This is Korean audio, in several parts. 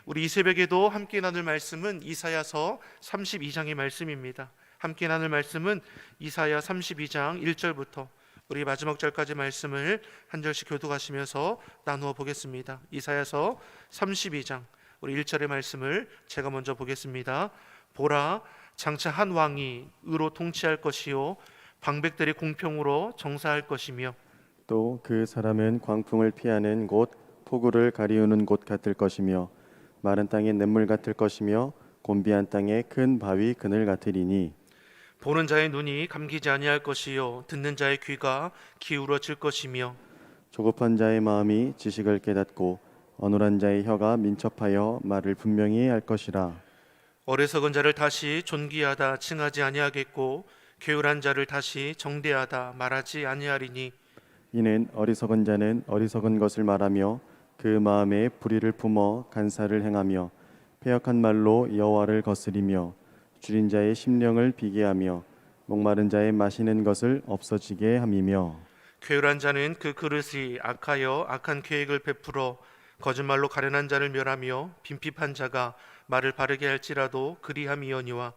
우리 이 새벽에도 함께 나눌 말씀은 이사야서 32장의 말씀입니다. 함께 나눌 말씀은 이사야 32장 1절부터 우리 마지막 절까지 말씀을 한 절씩 교독하시면서 나누어 보겠습니다. 이사야서 32장 우리 1절의 말씀을 제가 먼저 보겠습니다. 보라, 장차 한 왕이 의로 통치할 것이요 방백들이 공평으로 정사할 것이며 또 그 사람은 광풍을 피하는 곳, 폭우를 가리우는 곳 같을 것이며 마른 땅의 냇물 같을 것이며 곤비한 땅의 큰 바위 그늘 같으리니 보는 자의 눈이 감기지 아니할 것이요 듣는 자의 귀가 기울어질 것이며 조급한 자의 마음이 지식을 깨닫고 어눌한 자의 혀가 민첩하여 말을 분명히 할 것이라. 어리석은 자를 다시 존귀하다 칭하지 아니하겠고 게으른 자를 다시 정대하다 말하지 아니하리니 이는 어리석은 자는 어리석은 것을 말하며 그 마음에 불의를 품어 간사를 행하며 패역한 말로 여호와를 거스리며 줄인 자의 심령을 비게 하며 목마른 자의 마시는 것을 없어지게 함이며 게으른 자는 그 그릇이 악하여 악한 계획을 베풀어 거짓말로 가련한 자를 멸하며 빈핍한 자가 말을 바르게 할지라도 그리함이거니와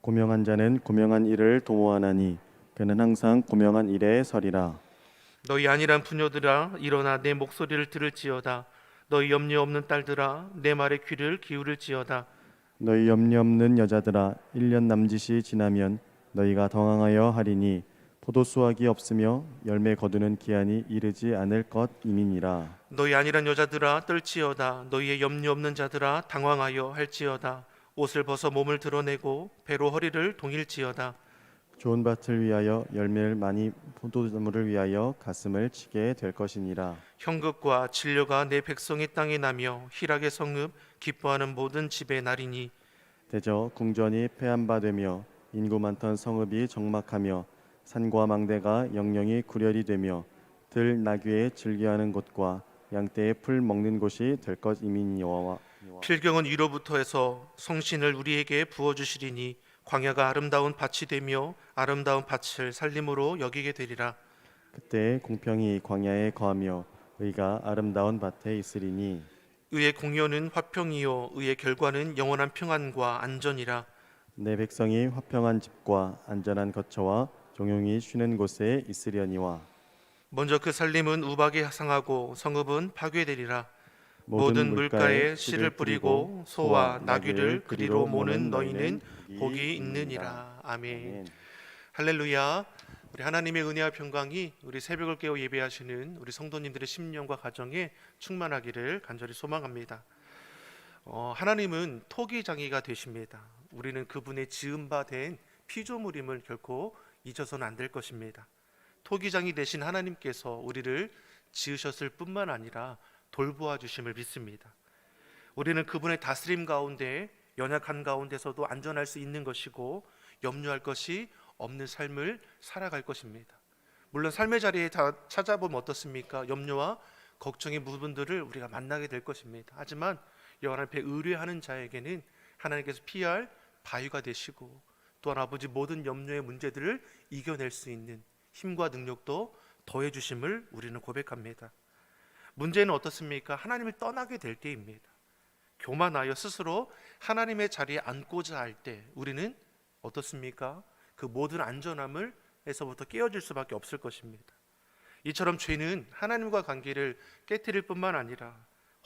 고명한 자는 고명한 일을 도모하나니 그는 항상 고명한 일에 서리라. 너희 안일한 부녀들아 일어나 내 목소리를 들을지어다. 너희 염려 없는 딸들아 내 말에 귀를 기울일지어다. 너희 염려 없는 여자들아 1년 남짓이 지나면 너희가 당황하여 하리니 포도수확이 없으며 열매 거두는 기한이 이르지 않을 것임이니라. 너희 안일한 여자들아 떨지어다. 너희의 염려 없는 자들아 당황하여 할지어다. 옷을 벗어 몸을 드러내고 배로 허리를 동일지어다. 좋은 밭을 위하여 열매를 많이 포도나무를 위하여 가슴을 치게 될 것이니라. 형극과 진료가 내 백성의 땅에 나며 희락의 성읍 기뻐하는 모든 집에 나리니 대저 궁전이 폐한바되며 인구 많던 성읍이 적막하며 산과 망대가 영영이 구렬이 되며 들 나귀에 즐겨하는 곳과 양떼의 풀 먹는 곳이 될 것임이니와 필경은 위로부터 해서 성신을 우리에게 부어주시리니 광야가 아름다운 밭이 되며 아름다운 밭을 살림으로 여기게 되리라. 그때 공평이 광야에 거하며 의가 아름다운 밭에 있으리니 의의 공효는 화평이요 의의 결과는 영원한 평안과 안전이라. 내 백성이 화평한 집과 안전한 거처와 종용이 쉬는 곳에 있으려니와 먼저 그 살림은 우박이 상하고 성읍은 파괴되리라. 모든 물가에 씨를 뿌리고 소와 나귀를 그리로 모는 너희는 복이 있느니라. 아멘. 할렐루야. 우리 하나님의 은혜와 평강이 우리 새벽을 깨워 예배하시는 우리 성도님들의 심령과 가정에 충만하기를 간절히 소망합니다. 하나님은 토기장이가 되십니다. 우리는 그분의 지은 바 된 피조물임을 결코 잊어서는 안 될 것입니다. 토기장이 되신 하나님께서 우리를 지으셨을 뿐만 아니라 돌보아 주심을 믿습니다. 우리는 그분의 다스림 가운데 연약한 가운데서도 안전할 수 있는 것이고 염려할 것이 없는 삶을 살아갈 것입니다. 물론 삶의 자리에 다 찾아보면 어떻습니까? 염려와 걱정의 부분들을 우리가 만나게 될 것입니다. 하지만 여호와 앞에 의뢰하는 자에게는 하나님께서 피할 바위가 되시고 또한 아버지 모든 염려의 문제들을 이겨낼 수 있는 힘과 능력도 더해 주심을 우리는 고백합니다. 문제는 어떻습니까? 하나님을 떠나게 될 때입니다. 교만하여 스스로 하나님의 자리에 앉고자 할 때 우리는 어떻습니까? 그 모든 안전함을 에서부터 깨어질 수밖에 없을 것입니다. 이처럼 죄는 하나님과 관계를 깨뜨릴 뿐만 아니라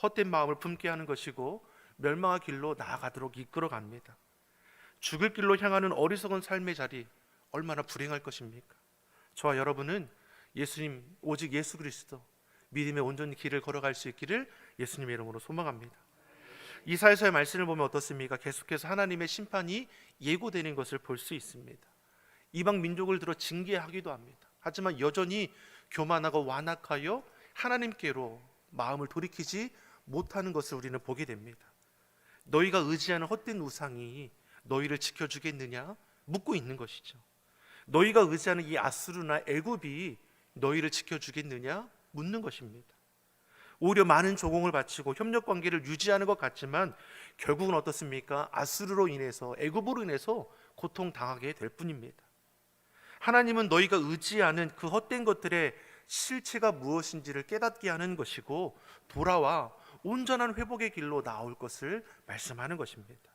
헛된 마음을 품게 하는 것이고 멸망의 길로 나아가도록 이끌어갑니다. 죽을 길로 향하는 어리석은 삶의 자리 얼마나 불행할 것입니까? 저와 여러분은 예수님 오직 예수 그리스도 믿음의 온전히 길을 걸어갈 수 있기를 예수님의 이름으로 소망합니다. 이사야서의 말씀을 보면 어떻습니까? 계속해서 하나님의 심판이 예고되는 것을 볼 수 있습니다. 이방 민족을 들어 징계하기도 합니다. 하지만 여전히 교만하고 완악하여 하나님께로 마음을 돌이키지 못하는 것을 우리는 보게 됩니다. 너희가 의지하는 헛된 우상이 너희를 지켜주겠느냐 묻고 있는 것이죠. 너희가 의지하는 이 아수르나 애굽이 너희를 지켜주겠느냐 묻는 것입니다. 오히려 많은 조공을 바치고 협력 관계를 유지하는 것 같지만 결국은 어떻습니까? 아수르로 인해서 애굽으로 인해서 고통당하게 될 뿐입니다. 하나님은 너희가 의지하는 그 헛된 것들의 실체가 무엇인지를 깨닫게 하는 것이고 돌아와 온전한 회복의 길로 나올 것을 말씀하는 것입니다.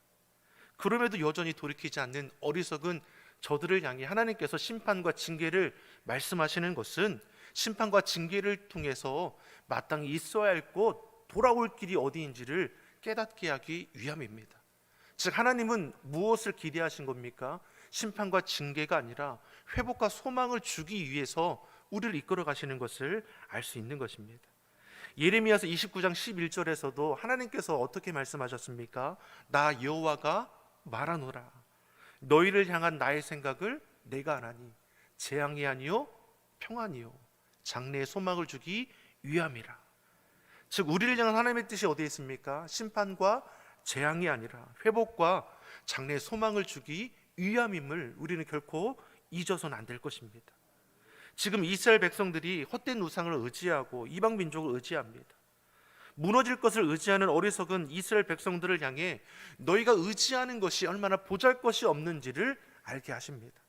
그럼에도 여전히 돌이키지 않는 어리석은 저들을 향해 하나님께서 심판과 징계를 말씀하시는 것은 심판과 징계를 통해서 마땅히 있어야 할 곳, 돌아올 길이 어디인지를 깨닫게 하기 위함입니다. 즉 하나님은 무엇을 기대하신 겁니까? 심판과 징계가 아니라 회복과 소망을 주기 위해서 우리를 이끌어 가시는 것을 알 수 있는 것입니다. 예레미야서 29장 11절에서도 하나님께서 어떻게 말씀하셨습니까? 나 여호와가 말하노라. 너희를 향한 나의 생각을 내가 아나니 재앙이 아니요 평안이요 장래의 소망을 주기 위함이라. 즉 우리를 향한 하나님의 뜻이 어디에 있습니까? 심판과 재앙이 아니라 회복과 장래의 소망을 주기 위함임을 우리는 결코 잊어서는 안 될 것입니다. 지금 이스라엘 백성들이 헛된 우상을 의지하고 이방 민족을 의지합니다. 무너질 것을 의지하는 어리석은 이스라엘 백성들을 향해 너희가 의지하는 것이 얼마나 보잘것이 없는지를 알게 하십니다.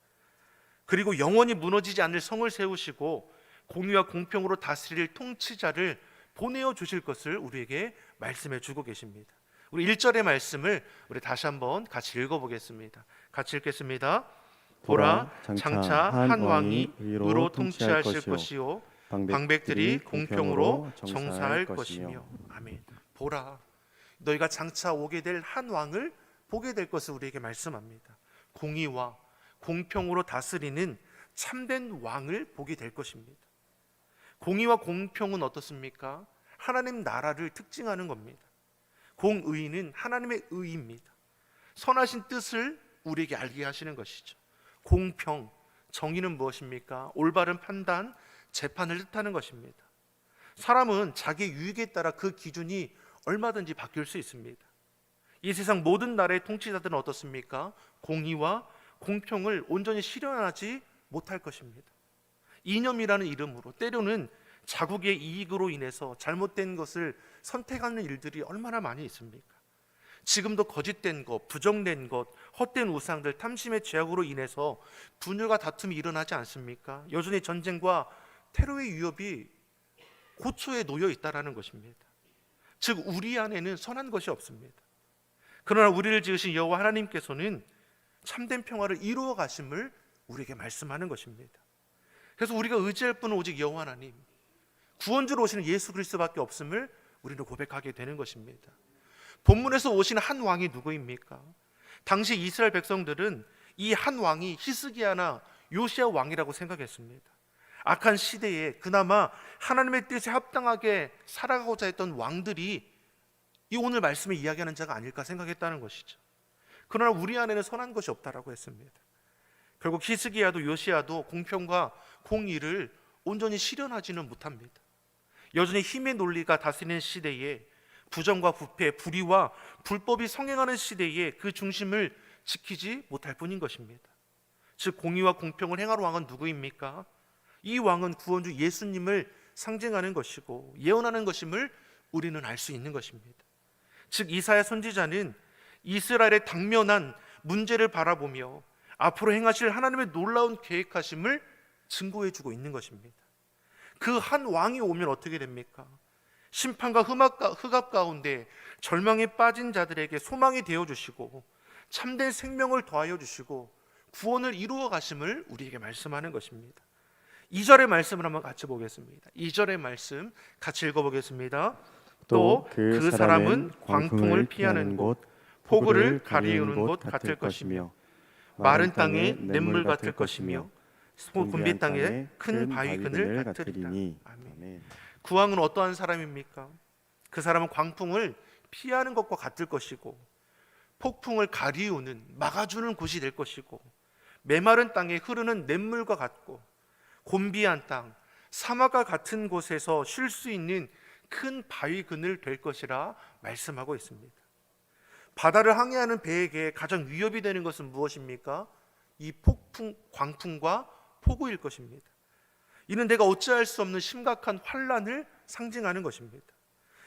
그리고 영원히 무너지지 않을 성을 세우시고 공의와 공평으로 다스릴 통치자를 보내어 주실 것을 우리에게 말씀해 주고 계십니다. 우리 1절의 말씀을 우리 다시 한번 같이 읽어보겠습니다. 같이 읽겠습니다. 보라, 장차 한 왕이 의로 통치하실 것이요 방백들이 공평으로 정사할 것이며. 아멘. 보라, 너희가 장차 오게 될 한 왕을 보게 될 것을 우리에게 말씀합니다. 공의와 공평으로 다스리는 참된 왕을 보게 될 것입니다. 공의와 공평은 어떻습니까? 하나님 나라를 특징하는 겁니다. 공의는 하나님의 의입니다. 선하신 뜻을 우리에게 알게 하시는 것이죠. 공평, 정의는 무엇입니까? 올바른 판단, 재판을 뜻하는 것입니다. 사람은 자기 유익에 따라 그 기준이 얼마든지 바뀔 수 있습니다. 이 세상 모든 나라의 통치자들은 어떻습니까? 공의와 공평을 온전히 실현하지 못할 것입니다. 이념이라는 이름으로 때로는 자국의 이익으로 인해서 잘못된 것을 선택하는 일들이 얼마나 많이 있습니까? 지금도 거짓된 것, 부정된 것, 헛된 우상들, 탐심의 죄악으로 인해서 분열과 다툼이 일어나지 않습니까? 여전히 전쟁과 테러의 위협이 고초에 놓여 있다라는 것입니다. 즉 우리 안에는 선한 것이 없습니다. 그러나 우리를 지으신 여호와 하나님께서는 참된 평화를 이루어 가심을 우리에게 말씀하는 것입니다. 그래서 우리가 의지할 분은 오직 여호와 하나님, 구원주로 오시는 예수 그리스도밖에 없음을 우리는 고백하게 되는 것입니다. 본문에서 오신 한 왕이 누구입니까? 당시 이스라엘 백성들은 이 한 왕이 히스기야나 요시야 왕이라고 생각했습니다. 악한 시대에 그나마 하나님의 뜻에 합당하게 살아가고자 했던 왕들이 이 오늘 말씀에 이야기하는 자가 아닐까 생각했다는 것이죠. 그러나 우리 안에는 선한 것이 없다라고 했습니다. 결국 히스기야도 요시야도 공평과 공의를 온전히 실현하지는 못합니다. 여전히 힘의 논리가 다스리는 시대에, 부정과 부패, 불의와 불법이 성행하는 시대에 그 중심을 지키지 못할 뿐인 것입니다. 즉 공의와 공평을 행하는 왕은 누구입니까? 이 왕은 구원주 예수님을 상징하는 것이고 예언하는 것임을 우리는 알 수 있는 것입니다. 즉 이사야 선지자는 이스라엘의 당면한 문제를 바라보며 앞으로 행하실 하나님의 놀라운 계획하심을 증거해주고 있는 것입니다. 그 한 왕이 오면 어떻게 됩니까? 심판과 흑암 가운데 절망에 빠진 자들에게 소망이 되어주시고 참된 생명을 더하여 주시고 구원을 이루어 가심을 우리에게 말씀하는 것입니다. 2절의 말씀을 한번 같이 보겠습니다. 2절의 말씀 같이 읽어보겠습니다. 또 그 사람은 광풍을 피하는 곳, 폭우를 가리우는 곳 같을 것이며 마른 땅에 냇물 같을 것이며 곤비 땅에 큰 바위 그늘 같으리라. 아멘. 그 왕은 어떠한 사람입니까? 그 사람은 광풍을 피하는 것과 같을 것이고 폭풍을 가리우는, 막아주는 곳이 될 것이고 메마른 땅에 흐르는 냇물과 같고 곤비한 땅, 사막과 같은 곳에서 쉴 수 있는 큰 바위 그늘 될 것이라 말씀하고 있습니다. 바다를 항해하는 배에게 가장 위협이 되는 것은 무엇입니까? 이 폭풍, 광풍과 폭우일 것입니다. 이는 내가 어찌할 수 없는 심각한 환난을 상징하는 것입니다.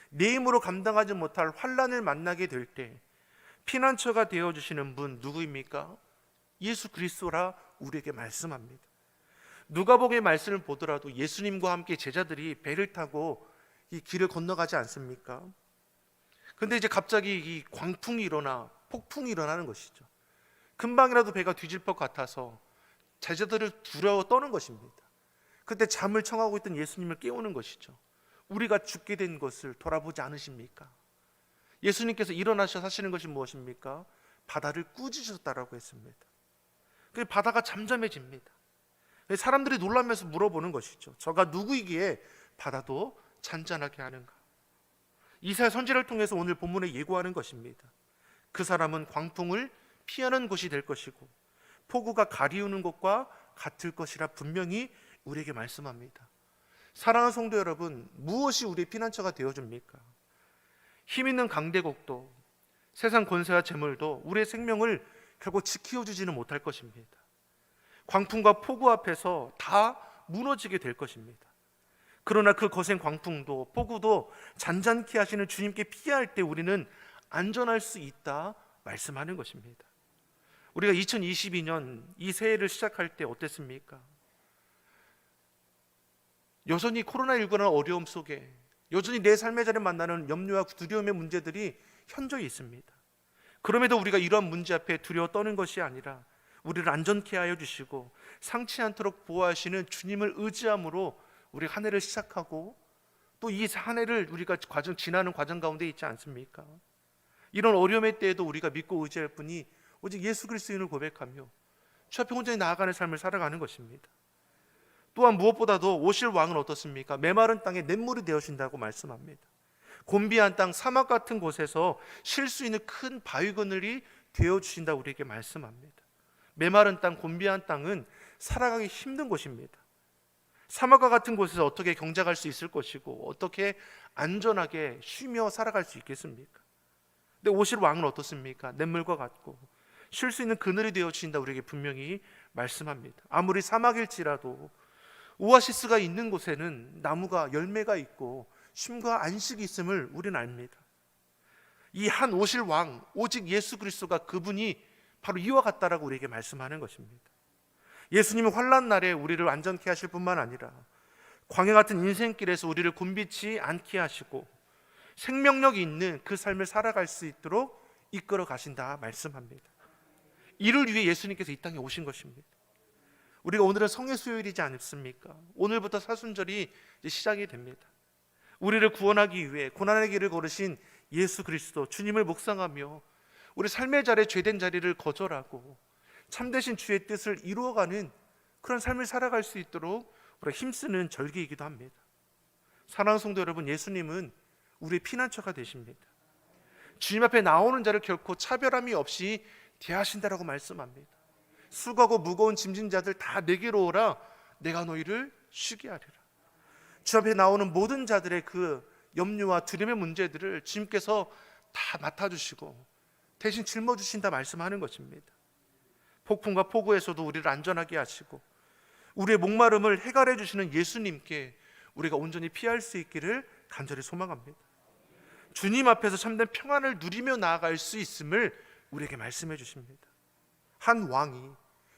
내 힘으로 감당하지 못할 환난을 만나게 될 때 피난처가 되어주시는 분 누구입니까? 예수 그리스도라 우리에게 말씀합니다. 누가복음의 말씀을 보더라도 예수님과 함께 제자들이 배를 타고 이 길을 건너가지 않습니까? 근데 이제 갑자기 이 광풍이 일어나 폭풍이 일어나는 것이죠. 금방이라도 배가 뒤질 것 같아서 제자들을 두려워 떠는 것입니다. 그때 잠을 청하고 있던 예수님을 깨우는 것이죠. 우리가 죽게 된 것을 돌아보지 않으십니까? 예수님께서 일어나셔 하시는 것이 무엇입니까? 바다를 꾸짖으셨다라고 했습니다. 그 바다가 잠잠해집니다. 사람들이 놀라면서 물어보는 것이죠. 저가 누구이기에 바다도 잔잔하게 하는가? 이사야 선지자를 통해서 오늘 본문에 예고하는 것입니다. 그 사람은 광풍을 피하는 곳이 될 것이고 폭우가 가리우는 것과 같을 것이라 분명히 우리에게 말씀합니다. 사랑하는 성도 여러분, 무엇이 우리의 피난처가 되어줍니까? 힘 있는 강대국도 세상 권세와 재물도 우리의 생명을 결국 지켜주지는 못할 것입니다. 광풍과 폭우 앞에서 다 무너지게 될 것입니다. 그러나 그 거센 광풍도 폭우도 잔잔케 하시는 주님께 피할 때 우리는 안전할 수 있다 말씀하는 것입니다. 우리가 2022년 이 새해를 시작할 때 어땠습니까? 여전히 코로나19라는 어려움 속에 여전히 내 삶의 자리에 만나는 염려와 두려움의 문제들이 현저히 있습니다. 그럼에도 우리가 이러한 문제 앞에 두려워 떠는 것이 아니라 우리를 안전케 하여 주시고 상치 않도록 보호하시는 주님을 의지함으로 우리 한 해를 시작하고 또 이 한 해를 우리가 지나는 과정 가운데 있지 않습니까? 이런 어려움의 때에도 우리가 믿고 의지할 분이 오직 예수 그리스도인을 고백하며 주 앞에 온전히 나아가는 삶을 살아가는 것입니다. 또한 무엇보다도 오실 왕은 어떻습니까? 메마른 땅에 냇물이 되어신다고 말씀합니다. 곤비한 땅, 사막 같은 곳에서 쉴 수 있는 큰 바위 그늘이 되어주신다고 우리에게 말씀합니다. 메마른 땅, 곤비한 땅은 살아가기 힘든 곳입니다. 사막과 같은 곳에서 어떻게 경작할 수 있을 것이고 어떻게 안전하게 쉬며 살아갈 수 있겠습니까? 근데 오실 왕은 어떻습니까? 냇물과 같고 쉴 수 있는 그늘이 되어주신다 우리에게 분명히 말씀합니다. 아무리 사막일지라도 오아시스가 있는 곳에는 나무가 열매가 있고 쉼과 안식이 있음을 우리는 압니다. 이 한 오실 왕 오직 예수 그리스도가 그분이 바로 이와 같다라고 우리에게 말씀하는 것입니다. 예수님은 환난 날에 우리를 안전케 하실 뿐만 아니라 광야 같은 인생길에서 우리를 곤비치 않게 하시고 생명력이 있는 그 삶을 살아갈 수 있도록 이끌어 가신다 말씀합니다. 이를 위해 예수님께서 이 땅에 오신 것입니다. 우리가 오늘은 성의 수요일이지 않습니까? 오늘부터 사순절이 이제 시작이 됩니다. 우리를 구원하기 위해 고난의 길을 걸으신 예수 그리스도 주님을 묵상하며 우리 삶의 자리에 죄된 자리를 거절하고 참되신 주의 뜻을 이루어가는 그런 삶을 살아갈 수 있도록 우리가 힘쓰는 절기이기도 합니다. 사랑하는 성도 여러분, 예수님은 우리의 피난처가 되십니다. 주님 앞에 나오는 자를 결코 차별함이 없이 대하신다라고 말씀합니다. 수고하고 무거운 짐진 자들 다 내게로 오라, 내가 너희를 쉬게 하리라. 주 앞에 나오는 모든 자들의 그 염려와 두려움의 문제들을 주님께서 다 맡아주시고 대신 짊어주신다 말씀하는 것입니다. 폭풍과 폭우에서도 우리를 안전하게 하시고 우리의 목마름을 해결해 주시는 예수님께 우리가 온전히 피할 수 있기를 간절히 소망합니다. 주님 앞에서 참된 평안을 누리며 나아갈 수 있음을 우리에게 말씀해 주십니다. 한 왕이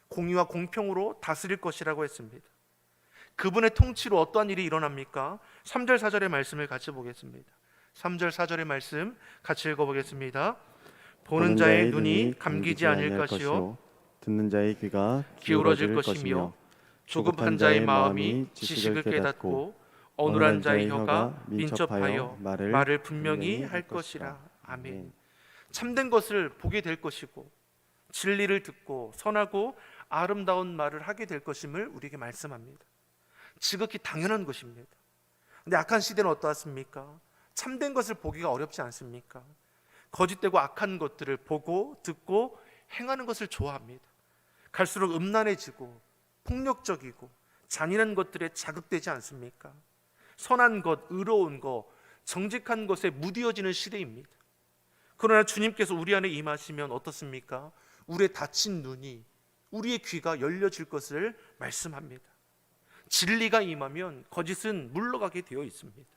공의와 공평으로 다스릴 것이라고 했습니다. 그분의 통치로 어떠한 일이 일어납니까? 3절 4절의 말씀을 같이 보겠습니다. 3절 4절의 말씀 같이 읽어보겠습니다. 보는 자의 눈이 감기지 않을 것이요 듣는 자의 귀가 기울어질 것이며 조급한 자의 마음이 지식을 깨닫고 어눌한 자의 혀가 민첩하여 말을 분명히 할 것이라. 아멘. 참된 것을 보게 될 것이고 진리를 듣고 선하고 아름다운 말을 하게 될 것임을 우리에게 말씀합니다. 지극히 당연한 것입니다. 근데 악한 시대는 어떠했습니까? 참된 것을 보기가 어렵지 않습니까? 거짓되고 악한 것들을 보고 듣고 행하는 것을 좋아합니다. 갈수록 음란해지고 폭력적이고 잔인한 것들에 자극되지 않습니까? 선한 것, 의로운 것, 정직한 것에 무디어지는 시대입니다. 그러나 주님께서 우리 안에 임하시면 어떻습니까? 우리의 닫힌 눈이, 우리의 귀가 열려질 것을 말씀합니다. 진리가 임하면 거짓은 물러가게 되어 있습니다.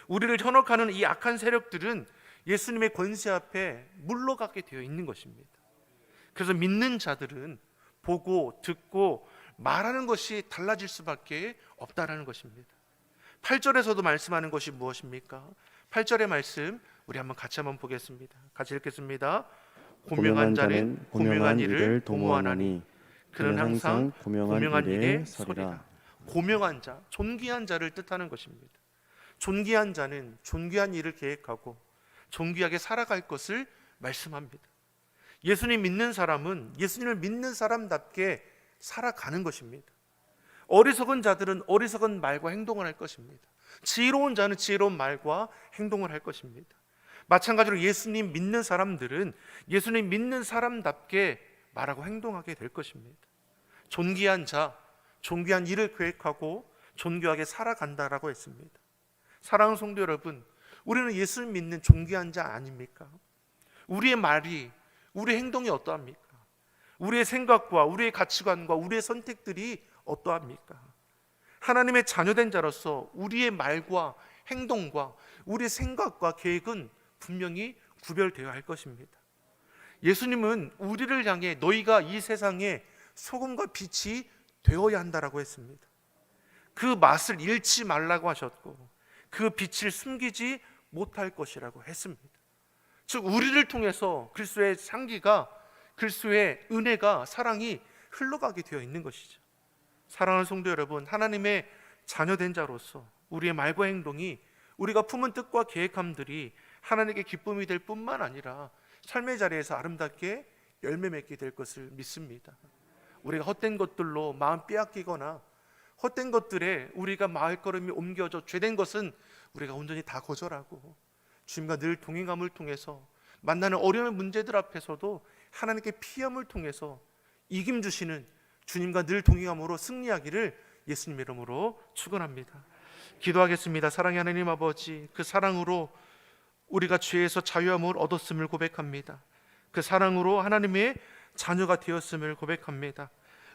우리를 현혹하는 이 악한 세력들은 예수님의 권세 앞에 물러가게 되어 있는 것입니다. 그래서 믿는 자들은 보고 듣고 말하는 것이 달라질 수밖에 없다라는 것입니다. 8절에서도 말씀하는 것이 무엇입니까? 8절의 말씀 우리 한번 같이 한번 보겠습니다. 같이 읽겠습니다. 고명한 자는 고명한 일을 도모하나니 그는 항상 고명한 일에 서리라. 서리라. 고명한 자, 존귀한 자를 뜻하는 것입니다. 존귀한 자는 존귀한 일을 계획하고 존귀하게 살아갈 것을 말씀합니다. 예수님 믿는 사람은 예수님을 믿는 사람답게 살아가는 것입니다. 어리석은 자들은 어리석은 말과 행동을 할 것입니다. 지혜로운 자는 지혜로운 말과 행동을 할 것입니다. 마찬가지로 예수님 믿는 사람들은 예수님 믿는 사람답게 말하고 행동하게 될 것입니다. 존귀한 자, 존귀한 일을 계획하고 존귀하게 살아간다라고 했습니다. 사랑하는 성도 여러분, 우리는 예수를 믿는 존귀한 자 아닙니까? 우리의 말이, 우리의 행동이 어떠합니까? 우리의 생각과 우리의 가치관과 우리의 선택들이 어떠합니까? 하나님의 자녀된 자로서 우리의 말과 행동과 우리의 생각과 계획은 분명히 구별되어야 할 것입니다. 예수님은 우리를 향해 너희가 이 세상의 소금과 빛이 되어야 한다라고 했습니다. 그 맛을 잃지 말라고 하셨고 그 빛을 숨기지 못할 것이라고 했습니다. 즉 우리를 통해서 그리스도의 향기가, 그리스도의 은혜가, 사랑이 흘러가게 되어 있는 것이죠. 사랑하는 성도 여러분, 하나님의 자녀된 자로서 우리의 말과 행동이, 우리가 품은 뜻과 계획함들이 하나님께 기쁨이 될 뿐만 아니라 삶의 자리에서 아름답게 열매 맺게 될 것을 믿습니다. 우리가 헛된 것들로 마음 빼앗기거나 헛된 것들에 우리가 말걸음이 옮겨져 죄된 것은 우리가 온전히 다 거절하고 주님과 늘 동행함을 통해서 만나는 어려운 문제들 앞에서도 하나님께 피함을 통해서 이김 주시는 주님과 늘 동행함으로 승리하기를 예수님 이름으로 축원합니다. 기도하겠습니다. 사랑의 하나님 아버지, 그 사랑으로 우리가 죄에서 자유함을 얻었음을 고백합니다. 그 사랑으로 하나님의 자녀가 되었음을 고백합니다.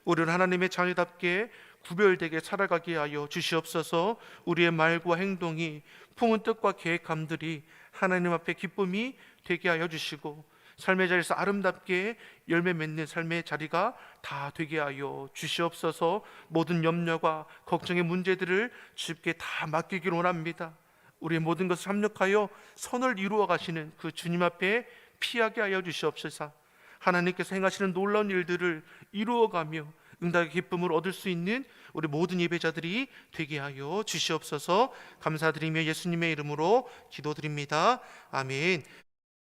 우리는 하나님의 자녀답게 구별되게 살아가게 하여 주시옵소서. 우리의 말과 행동이, 품은 뜻과 계획함들이 하나님 앞에 기쁨이 되게 하여 주시고 삶의 자리에서 아름답게 열매 맺는 삶의 자리가 다 되게 하여 주시옵소서. 모든 염려와 걱정의 문제들을 주님께 다 맡기기를 원합니다. 우리의 모든 것을 합력하여 선을 이루어 가시는 그 주님 앞에 피하게 하여 주시옵소서. 하나님께서 행하시는 놀라운 일들을 이루어가며 응답의 기쁨을 얻을 수 있는 우리 모든 예배자들이 되게 하여 주시옵소서. 감사드리며 예수님의 이름으로 기도드립니다. 아멘.